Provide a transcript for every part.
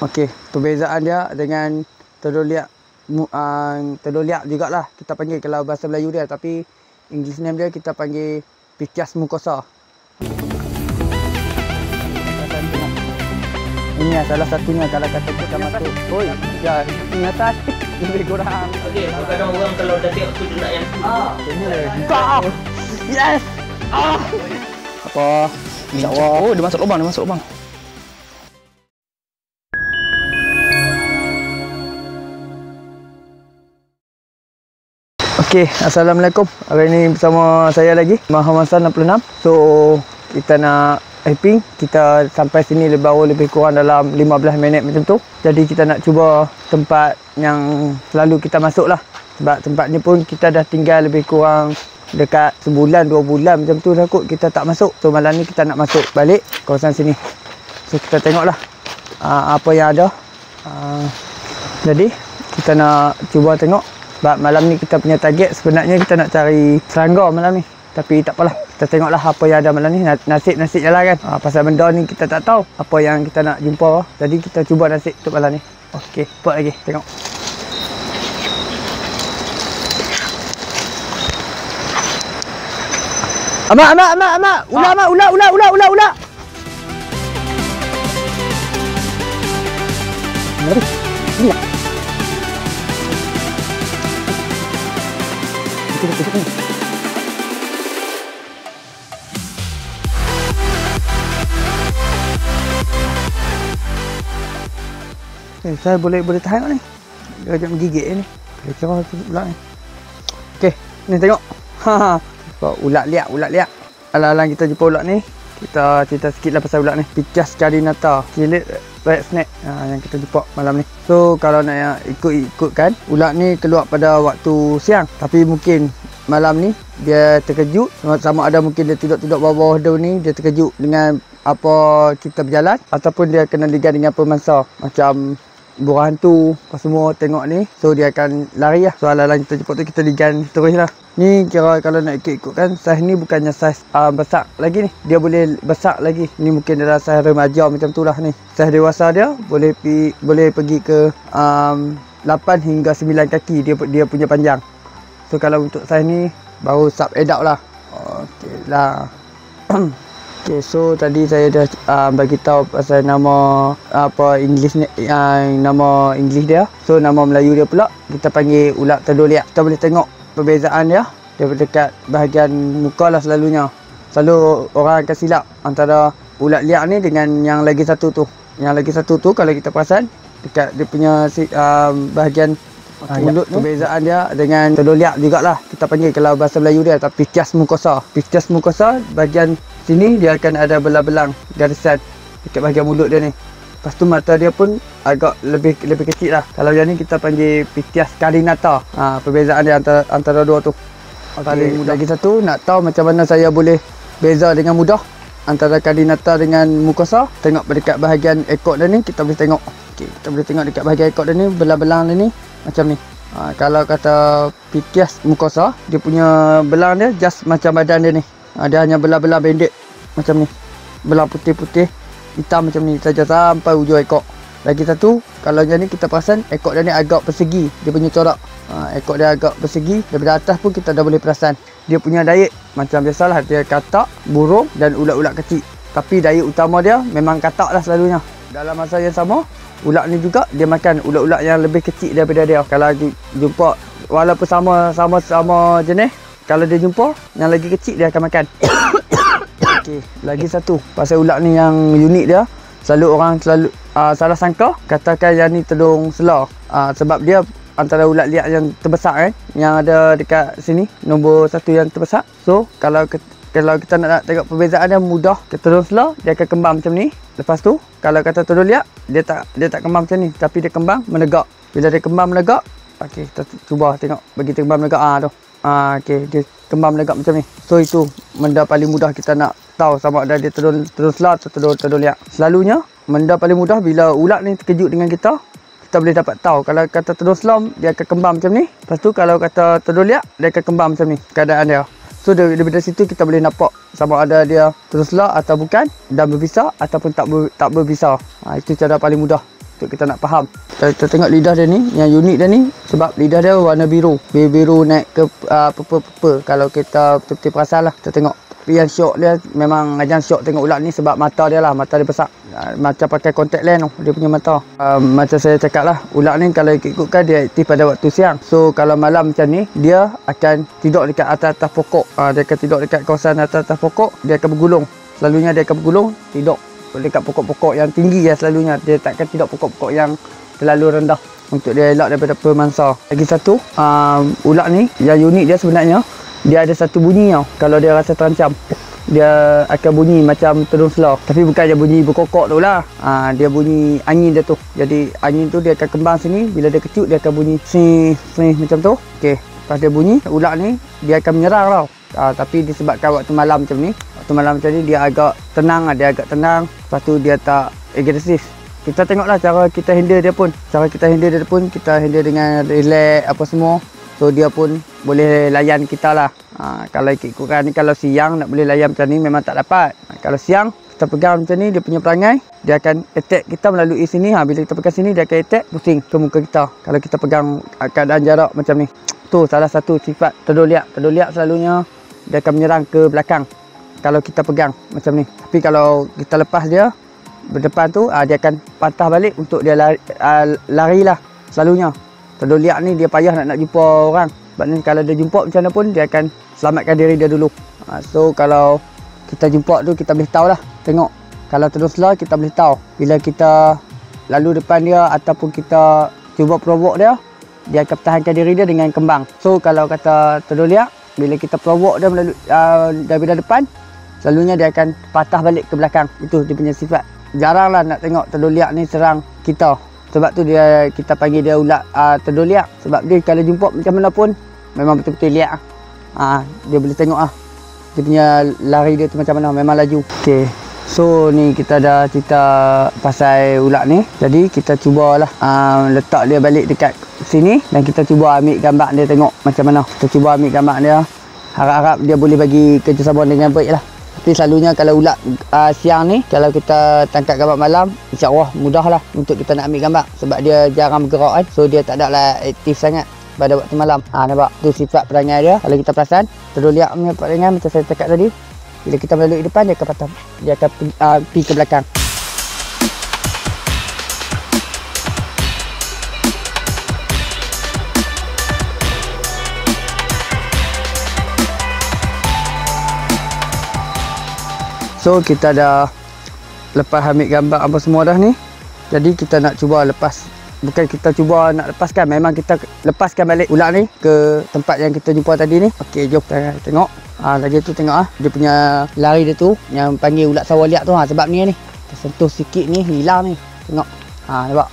Okey, perbezaan dia dengan telur liak, telur liak jugalah kita panggil kalau bahasa Melayu dia, tapi English name dia kita panggil Pikas mucosa. Ini salah satunya kalau kata kita masuk. Oi, ya ini atas lebih kurang. Okey, kadang orang kalau dah tengok tu dia nak yang Buka. Yes. Apa? InsyaAllah. Oh, dia masuk lubang, Okey, Assalamualaikum. Hari ini bersama saya lagi, Muhammad Hassan 66. So, kita nak hyping. Kita sampai sini lebih kurang dalam 15 minit macam tu. Jadi kita nak cuba tempat yang selalu kita masuk lah. Sebab tempat ni pun kita dah tinggal lebih kurang dekat sebulan, 2 bulan macam tu dah kot kita tak masuk. So, malam ni kita nak masuk balik kawasan sini. So, kita tengoklah apa yang ada. Jadi, kita nak cuba tengok. Sebab malam ni kita punya target sebenarnya kita nak cari serangga malam ni. Tapi tak apalah, kita tengoklah apa yang ada malam ni. Nasib-nasib je lah kan. Pasal benda ni kita tak tahu apa yang kita nak jumpa. Jadi kita cuba nasib untuk malam ni. Okey, buat lagi, tengok. Amak. Ula. Mari. Ini. Saya boleh tahan ni. Dia macam menggigit ni. Kira ulat ni. Okey, ni tengok. Ulat liak. Alang-alang kita jumpa ulat ni, kita cerita sikitlah pasal ulat ni. Pikas carinata, kilit red snake yang kita jumpa malam ni. So kalau nak ikutkan, ulat ni keluar pada waktu siang, tapi mungkin malam ni dia terkejut, sama ada mungkin dia duduk bawah daun ni, dia terkejut dengan apa kita berjalan, ataupun dia kena ligan dengan pemangsa macam burung hantu apa semua tengok ni. So dia akan lari lah. So alang-alang kita jumpa tu kita ligan terus lah. Ni kira kalau nak ikut-ikutkan, saiz ni bukannya saiz besar lagi ni. Dia boleh besar lagi. Ni mungkin adalah saiz remaja macam tu lah ni. Saiz dewasa dia boleh pergi ke 8 hingga 9 kaki dia punya panjang. So kalau untuk saiz ni baru sub adult lah. Okey lah. Okay, so tadi saya dah bagi tahu pasal nama apa English ni, nama English dia. So nama Melayu dia pula kita panggil ulat telur liak. Kita boleh tengok perbezaan dia daripada dekat bahagian muka lah selalunya. Selalu orang akan silap antara ulat liak ni dengan yang lagi satu tu. Yang lagi satu tu kalau kita perasan dekat dia punya bahagian mulut ni, perbezaan dia dengan telur liak jugalah kita panggil kalau bahasa Melayu dia, tapi Pikas mucosa. Pikas mucosa bahagian sini dia akan ada belang-belang garisan dekat bahagian mulut dia ni. Lepas tu mata dia pun agak lebih kecil lah. Kalau yang ni kita panggil Pikas carinata. Perbezaan dia antara dua tu. Paling mudah. Lagi satu, nak tahu macam mana saya boleh beza dengan mudah antara carinata dengan mucosa, tengok dekat bahagian ekor dia ni kita boleh tengok. Okey, kita boleh tengok dekat bahagian ekor dia ni, belang-belang dia ni macam ni. Kalau kata Pikas mucosa, dia punya belang dia just macam badan dia ni. Dia hanya belah-belah pendek macam ni. Belah putih-putih hitam macam ni saja sampai hujung ekor. Lagi satu, kalau yang ni kita perasan ekor dia ni agak persegi, dia punya corak. Ekor dia agak persegi, daripada atas pun kita dah boleh perasan. Dia punya diet macam biasalah, dia katak, burung dan ulat-ulat kecil. Tapi diet utama dia memang katak lah selalunya. Dalam masa yang sama, ulat ni juga dia makan ulat-ulat yang lebih kecil daripada dia. Kalau jumpa walaupun sama jenis, kalau dia jumpa yang lagi kecil dia akan makan. Okey, lagi satu pasal ulat ni yang unik dia, selalu orang salah sangka katakan yang ni telung selar. Sebab dia antara ulat liak yang terbesar kan, yang ada dekat sini, nombor 1 yang terbesar. So kalau kita nak tengok perbezaan dia mudah, telung selar dia akan kembang macam ni. Lepas tu kalau kata telur liak, dia tak kembang macam ni, tapi dia kembang menegak. Bila dia kembang menegak, okey kita cuba tengok bagi dia kembang menegak tu. Okey, dia kembang menegak macam ni. So itu benda paling mudah kita nak tahu sama ada dia telur selar atau telur liak. Selalunya benda paling mudah bila ulat ni terkejut dengan kita boleh dapat tahu. Kalau kata telur selar dia akan kembang macam ni. Lepas tu kalau kata telur liak dia akan kembang macam ni keadaan dia. So daripada situ kita boleh nampak sama ada dia telur selar atau bukan, dan berbisa ataupun tak berbisa. Itu cara paling mudah. untuk kita nak faham. Kita tengok lidah dia ni, yang unik dia ni sebab lidah dia warna biru. Biru naik ke purple. Kalau kita betul-betul perasan lah, kita tengok. Tapi yang syok dia, memang Ajang syok tengok ulat ni sebab mata dia lah, mata dia besar. Macam pakai contact lens tu, dia punya mata. Macam saya cakap lah, ulat ni kalau ikutkan dia aktif pada waktu siang. So kalau malam macam ni, dia akan tidur dekat atas-atas pokok. Dia akan tidur dekat kawasan atas-atas pokok, dia akan bergulung. Selalunya dia akan bergulung, tidur dekat pokok-pokok yang tinggi ya selalunya. Dia takkan tidur pokok-pokok yang terlalu rendah untuk dia elak daripada pemangsa. Lagi satu, ulat ni yang unik dia sebenarnya, dia ada satu bunyi tau. Kalau dia rasa terancam, dia akan bunyi macam tudung selah. Tapi bukan dia bunyi berkokok tu lah. Dia bunyi angin dia tu. Jadi angin tu dia akan kembang sini. Bila dia ketiup, dia akan bunyi sing macam tu. Okey, lepas dia bunyi, ulat ni dia akan menyerang tau. Tapi disebabkan waktu malam macam ni, dia agak tenang. Dia agak tenang. Lepas tu dia tak agresif. Kita tengoklah cara kita handle dia pun. Kita handle dengan relax apa semua. So dia pun boleh layan kita lah. Kalau ikut-ikutkan ni, kalau siang nak boleh layan macam ni memang tak dapat. Kalau siang kita pegang macam ni, dia punya perangai, dia akan attack kita melalui sini. Bila kita pegang sini, dia akan attack pusing ke muka kita. Kalau kita pegang keadaan jarak macam ni. Tu salah satu sifat terdoliak. Terdoliak selalunya dia akan menyerang ke belakang kalau kita pegang macam ni. Tapi kalau kita lepas dia berdepan tu, dia akan patah balik untuk dia lari lah selalunya. Terdoliak ni dia payah nak jumpa orang. Sebab ni kalau dia jumpa macam mana pun, dia akan selamatkan diri dia dulu. So kalau kita jumpa tu, kita boleh tahu lah. Tengok, kalau terus lah kita boleh tahu. Bila kita lalu depan dia ataupun kita cuba provoke dia, dia akan pertahankan diri dia dengan kembang. So kalau kata terdoliak, bila kita provoke dia melalui daripada depan, selalunya dia akan patah balik ke belakang. Itu dia punya sifat. Jaranglah nak tengok terdoliak ni serang kita. Sebab tu kita panggil dia ulat terdoliak. Sebab dia kalau jumpa macam mana pun memang betul-betul liak. Dia boleh tengok dia punya lari dia tu macam mana, memang laju. Okey. So ni kita dah cerita pasal ulat ni. Jadi kita cubalah letak dia balik dekat sini dan kita cuba ambil gambar dia, tengok macam mana. Kita cuba ambil gambar dia. Harap-harap dia boleh bagi kerjasama dengan baik lah. Tapi selalunya kalau ulat siang ni, kalau kita tangkap gambar malam, insya-Allah mudahlah untuk kita nak ambil gambar. Sebab dia jarang bergerak kan. So dia tak ada lah aktif sangat pada waktu malam. Nampak? Tu sifat perangai dia. Kalau kita perasan, terdoliak punya perangai macam saya cakap tadi. Bila kita melalui depan, dia akan patah. Dia akan pergi ke belakang. So kita dah lepas ambil gambar apa semua dah ni. Jadi kita nak cuba lepas. Bukan kita cuba nak lepaskan, memang kita lepaskan balik ulat ni ke tempat yang kita jumpa tadi ni. Okey, jom kita tengok. Lagi tu tengok dia punya lari dia tu yang panggil ulat sawaliak tu. Sebab ni kita sentuh sikit ni hilang ni. Tengok. Nampak.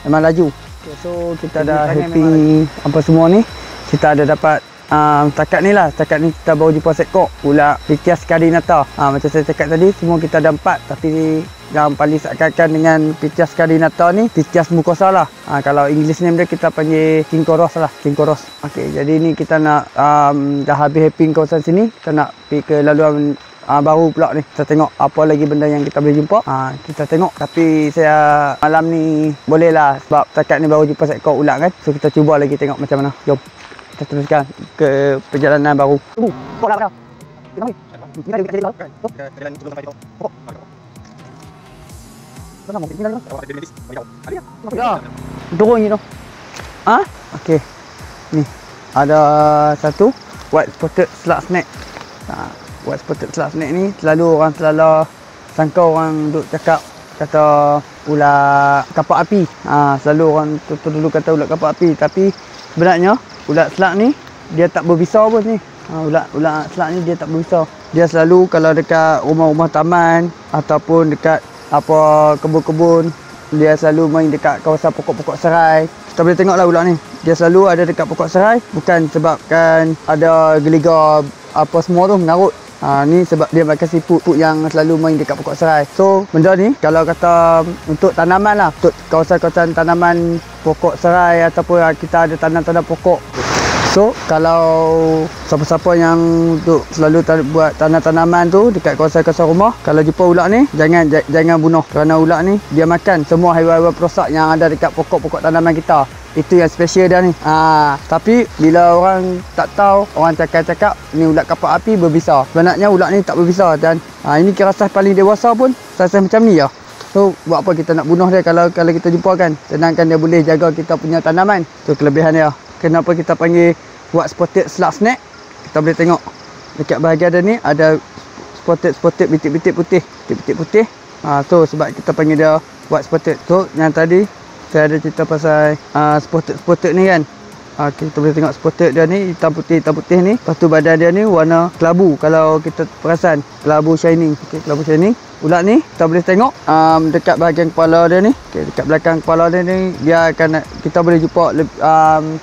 Memang laju. Okay, so kita dah happy apa semua ni. Kita ada dapat setakat ni kita baru jumpa sekok ulat Pithias carinata. Macam saya cakap tadi, semua kita ada 4, tapi yang paling seakan-akan dengan Pithias carinata ni Pithias mucosa lah. Kalau English name dia kita panggil Syncoros lah, Syncoros. Okey, jadi ni kita nak dah habis happy kawasan sini, kita nak pergi ke laluan baru pula ni. Kita tengok apa lagi benda yang kita boleh jumpa. Kita tengok, tapi saya malam ni boleh lah sebab setakat ni baru jumpa sekok ulat kan. So kita cuba lagi tengok macam mana. Jom kita teruskan ke perjalanan baru. Tunggu. Kau dah. Kita ada dekat sini. Jalan sebelum sampai tu. Mana mau tinggal ni? Ya. Turun ni tu. Okey. Ni ada satu white spotted slug snake. White spotted slug snake ni selalu orang sangka orang duk cakap kata ulat kapak api. Selalu orang tu dulu kata ulat kapak api, tapi sebenarnya ulat slug ni dia tak berbisa pun ni. Ulat slug ni dia tak berbisa. Dia selalu kalau dekat rumah-rumah taman ataupun dekat apa kebun-kebun, dia selalu main dekat kawasan pokok-pokok serai. Kita boleh tengoklah ulat ni. Dia selalu ada dekat pokok serai bukan sebabkan ada geligar apa semua tu mengarut. Ni sebab dia makan siput yang selalu main dekat pokok serai. So benda ni kalau kata untuk tanaman lah, untuk kawasan-kawasan tanaman pokok serai ataupun kita ada tanam-tanam pokok So kalau siapa-siapa yang untuk selalu buat tanam-tanaman tu dekat kawasan-kawasan rumah, kalau jumpa ulat ni jangan bunuh, kerana ulat ni dia makan semua haiwan-haiwan perosak yang ada dekat pokok-pokok tanaman kita. Itu yang special dia ni. Tapi bila orang tak tahu, orang cakap ni ulat kapak api berbisa. Sebenarnya ulat ni tak berbisa, dan ini kira saiz paling dewasa pun saiz macam ni ya. So buat apa kita nak bunuh dia kalau kita jumpa kan. Sedangkan dia boleh jaga kita punya tanaman. Tu kelebihan dia. Kenapa kita panggil buat spotted slug snake? Kita boleh tengok dekat bahagian dia ni ada spotted bintik-bintik putih. So sebab kita panggil dia buat spotted. So yang tadi saya ada cerita pasal spotted ni kan. Kita boleh tengok spotted dia ni hitam putih ni. Lepas tu badan dia ni warna kelabu. Kalau kita perasan kelabu shining. Kelabu shining. Ulat ni kita boleh tengok dekat bahagian kepala dia ni. Dekat belakang kepala dia ni dia akan, kita boleh jumpa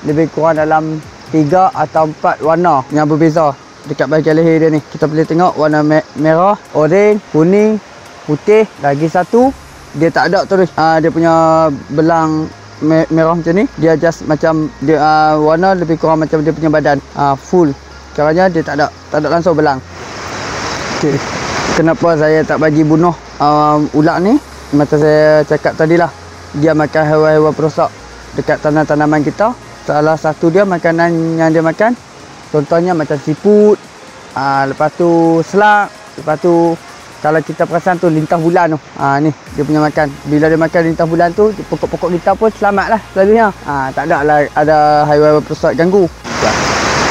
lebih kurang dalam 3 atau 4 warna yang berbeza dekat bahagian leher dia ni. Kita boleh tengok warna merah, oranye, kuning, putih. Lagi satu dia tak ada terus dia punya belang merah macam ni. Dia just macam dia warna lebih kurang macam dia punya badan full. Caranya dia tak ada langsung belang. Okey. Kenapa saya tak bagi bunuh ulat ni? Macam saya cakap tadilah, dia makan haiwan-haiwan perosak dekat tanaman kita. Salah satu dia makanan yang dia makan, contohnya macam siput, lepas tu selak, lepas tu kalau kita perasan tu lintah bulan tu. Ni dia punya makan. Bila dia makan lintah bulan tu, pokok-pokok kita pun selamat lah selalunya. Tak ada lah ada haiwan perosak ganggu.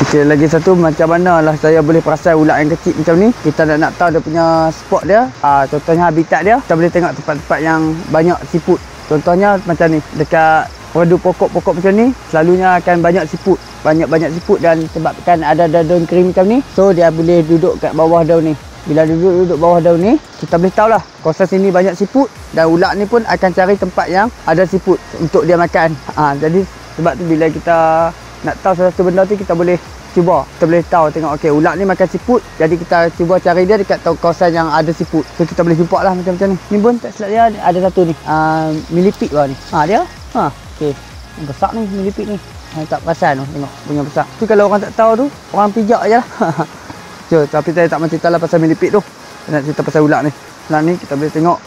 Okey, lagi satu macam mana lah saya boleh perasan ulat yang kecil macam ni. Kita nak tahu dia punya spot dia. Contohnya habitat dia, kita boleh tengok tempat-tempat yang banyak siput. Contohnya macam ni, dekat padu pokok-pokok macam ni selalunya akan banyak siput. Banyak siput, dan sebabkan ada daun kering macam ni, so dia boleh duduk kat bawah daun ni. Bila duduk bawah daun ni, kita boleh tahulah kawasan sini banyak siput, dan ulat ni pun akan cari tempat yang ada siput untuk dia makan. Jadi sebab tu bila kita nak tahu sesuatu benda tu, kita boleh cuba, kita boleh tahu, tengok okey ulat ni makan siput, jadi kita cuba cari dia dekat kawasan yang ada siput. So kita boleh jumpa lah macam ni. Ni pun tak silap dia ada satu ni, millipede lah ni. Dia okey, besar ni millipede ni. Tak perasan tu, tengok punya besar. Tu kalau orang tak tahu tu, orang pijak je lah. Tapi saya tak mahu cerita lah pasal millipede tu. Saya nak cerita pasal ulat ni. Ulat ni kita boleh tengok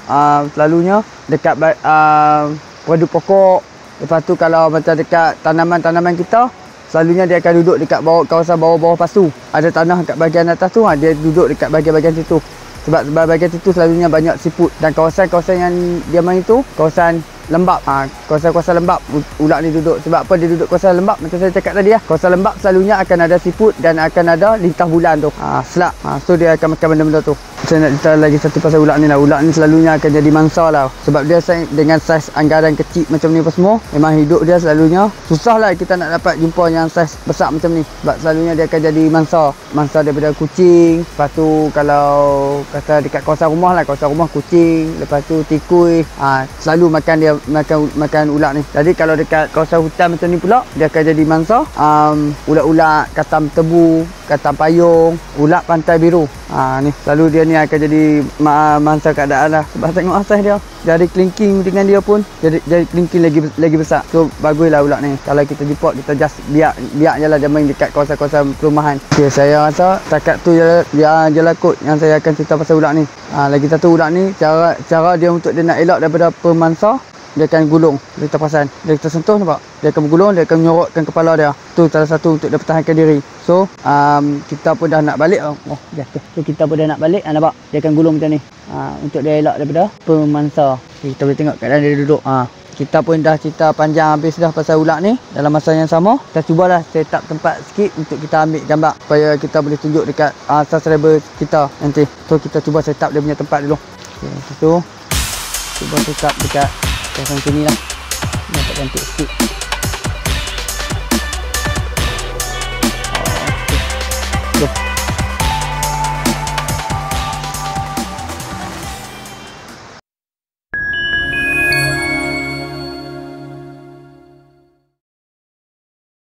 selalunya dekat padu pokok. Lepas tu kalau macam dekat tanaman-tanaman kita, selalunya dia akan duduk dekat kawasan bawah-bawah pasu. Ada tanah kat bahagian atas tu, dia duduk dekat bahagian-bahagian situ. Sebab bahagian situ selalunya banyak siput. Dan kawasan-kawasan yang dia main tu, kawasan lembap. Kawasan-kawasan lembap ulat ni duduk. Sebab apa dia duduk kawasan lembap? Macam saya cakap tadi lah, kawasan lembap selalunya akan ada siput dan akan ada lintah bulan tu, selak. So dia akan makan benda-benda tu. Saya nak cerita lagi satu pasal ulat ni lah. Ulat ni selalunya akan jadi mangsa lah. Sebab dia dengan saiz anggaran kecil macam ni apa semua, memang hidup dia selalunya susah lah kita nak dapat jumpa yang saiz besar macam ni. Sebab selalunya dia akan jadi mangsa daripada kucing. Lepas tu kalau kata dekat kawasan rumah lah, kawasan rumah kucing, lepas tu tikui, selalu makan ulat ni. Jadi kalau dekat kawasan hutan macam ni pula, dia akan jadi mangsa ulat-ulat katam tebu, katam payung, ulat pantai biru. Ni selalu dia ni akan jadi mangsa keadaan lah. Sebab tengok asas dia, jadi kelingking dengan dia pun jadi kelingking lagi besar. So baguslah ulat ni. Kalau kita jumpa, kita just biar je lah dia main dekat kawasan-kawasan perumahan. Okay, saya rasa takat tu je lah kot yang saya akan cerita pasal ulat ni. Lagi satu, ulat ni cara dia untuk dia nak elak daripada pemangsa, dia akan gulung. Kita perasan, dia kita sentuh, nampak? Dia akan bergulung, dia akan menyorotkan kepala dia. Tu salah satu untuk dia pertahankan diri. So kita pun dah nak balik. Jatuh. So kita pun dah nak balik, nampak? Dia akan gulung macam ni. Untuk dia elak daripada pemangsa. Kita boleh tengok keadaan dia duduk. Kita pun dah cerita panjang habis dah pasal ulat ni. Dalam masa yang sama, kita cubalah set up tempat sikit untuk kita ambil gambar, supaya kita boleh tunjuk dekat subscriber kita nanti. So kita cuba set up dia punya tempat dulu. Okay, so cuba set up dekat kawasan sini lah. Nampak cantik sikit.